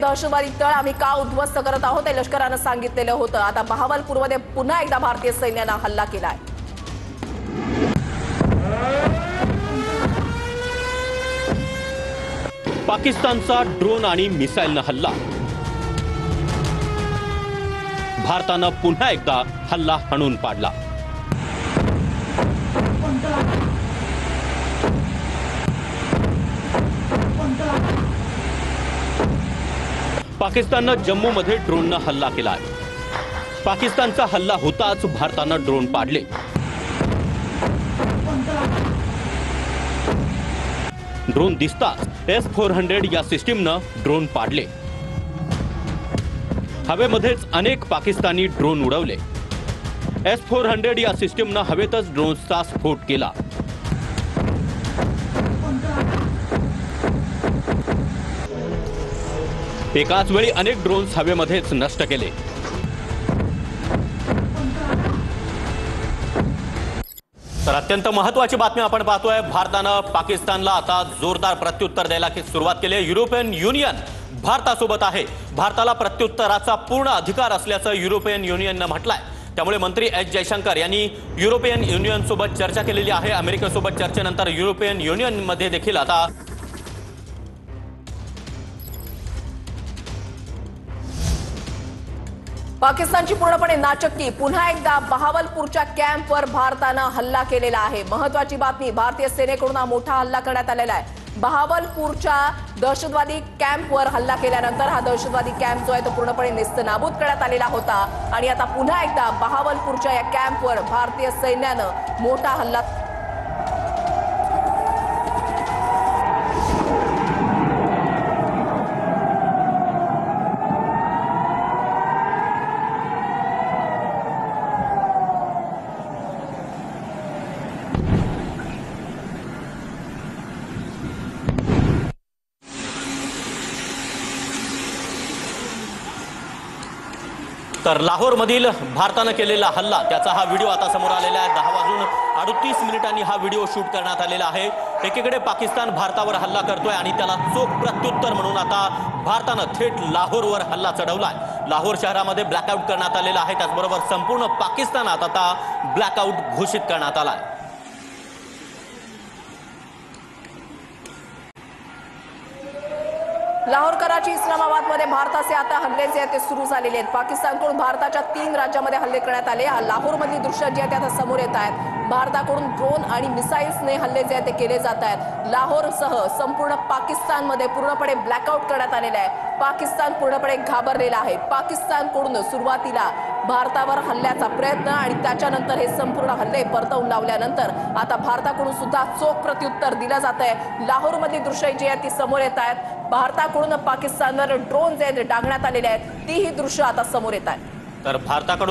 दहशतवादी तळ आम्ही का उद्ध्वस्त करत आहोत ते लष्करानं सांगितलेलं होतं। आता बहावलपूरमध्ये पुन्हा एकदा भारतीय सैन्यानं हल्ला केलाय। पाकिस्तानचा ड्रोन आणि मिसाइलनं हल्ला। भारतानं पुन्हा एकदा हल्ला हाणून पाडला। पाकिस्ताननं जम्मूमध्ये ड्रोननं हल्ला केलाय। पाकिस्तानचा हल्ला होताच भारतानं ड्रोन पाडले। ड्रोन दिसताच S-400 या सिस्टीमनं ड्रोन पाडले। हवेमध्येच अनेक पाकिस्तानी ड्रोन उडवले। S-400 या सिस्टीमनं हवेतच ड्रोनचा स्फोट केला। एकाच वेळी अनेक ड्रोन्स हवेमध्येच नष्ट केले। तर अत्यंत महत्त्वाची बातमी आपण पाहतोय। भारतानं पाकिस्तानला आता जोरदार प्रत्युत्तर द्यायला सुरुवात केली आहे। युरोपियन युनियन भारतासोबत आहे। भारताला प्रत्युत्तराचा पूर्ण अधिकार असल्याचं युरोपियन युनियननं म्हटलंय। त्यामुळे मंत्री एस जयशंकर यांनी युरोपियन युनियन सोबत चर्चा केलेली आहे। अमेरिकेसोबत चर्चेनंतर युरोपियन युनियन मध्ये देखील आता पाकिस्तानची पूर्णपणे नाचक्की। पुन्हा एकदा बहावलपूरच्या कॅम्पवर भारतानं हल्ला केलेला आहे। महत्त्वाची बातमी, भारतीय सेनेकडून मोठा हल्ला करण्यात आलेला आहे। बहावलपूरच्या दहशतवादी कॅम्पवर हल्ला केल्यानंतर हा दहशतवादी कॅम्प जो आहे तो पूर्णपणे नेस्तनाबूत करण्यात आलेला होता आणि आता पुन्हा एकदा बहावलपूरच्या या कॅम्पवर भारतीय सैन्यानं मोठा हल्ला तर लाहोरमधील भारतानं केलेला हल्ला त्याचा हा व्हिडिओ आता समोर आलेला आहे। 10:38 हा व्हिडिओ शूट करण्यात आलेला आहे। एकीकडे पाकिस्तान भारतावर हल्ला करतोय आणि त्याला चोख प्रत्युत्तर म्हणून आता भारतानं थेट लाहोरवर हल्ला चढवलाय। लाहोर शहरामध्ये ब्लॅकआउट करण्यात आलेला आहे। त्याचबरोबर संपूर्ण पाकिस्तानात आता ब्लॅकआउट घोषित करण्यात आलाय। लाहोर, कराची, इस्लामाबादमध्ये भारताचे आता हल्ले जे आहेत ते सुरू झालेले आहेत। पाकिस्तानकडून भारताच्या 3 राज्यांमध्ये हल्ले करण्यात आले। लाहोरमधली दृश्य जी आहेत आता समोर येत आहेत। भारताकडून ड्रोन आणि मिसाईल्सने हल्ले जे आहेत ते केले जात आहेत। लाहोरसह संपूर्ण पाकिस्तानमध्ये पूर्णपणे ब्लॅकआउट करण्यात आलेले आहे। पाकिस्तान पूर्णपणे घाबरलेला आहे। पाकिस्तानकडून सुरुवातीला भारतावर हल्ल्याचा प्रयत्न आणि त्याच्यानंतर हे संपूर्ण हल्ले परतवून लावल्यानंतर आता भारताकडून सुद्धा चोख प्रत्युत्तर दिलं जात आहे। लाहोरमधली दृश्य जी आहेत ती समोर येत आहेत। भारताकडून पाकिस्तानवर ड्रोन जे डागण्यात आलेले आहेत ती ही दृश्य आता समोर येत आहेत। तर भारताकडून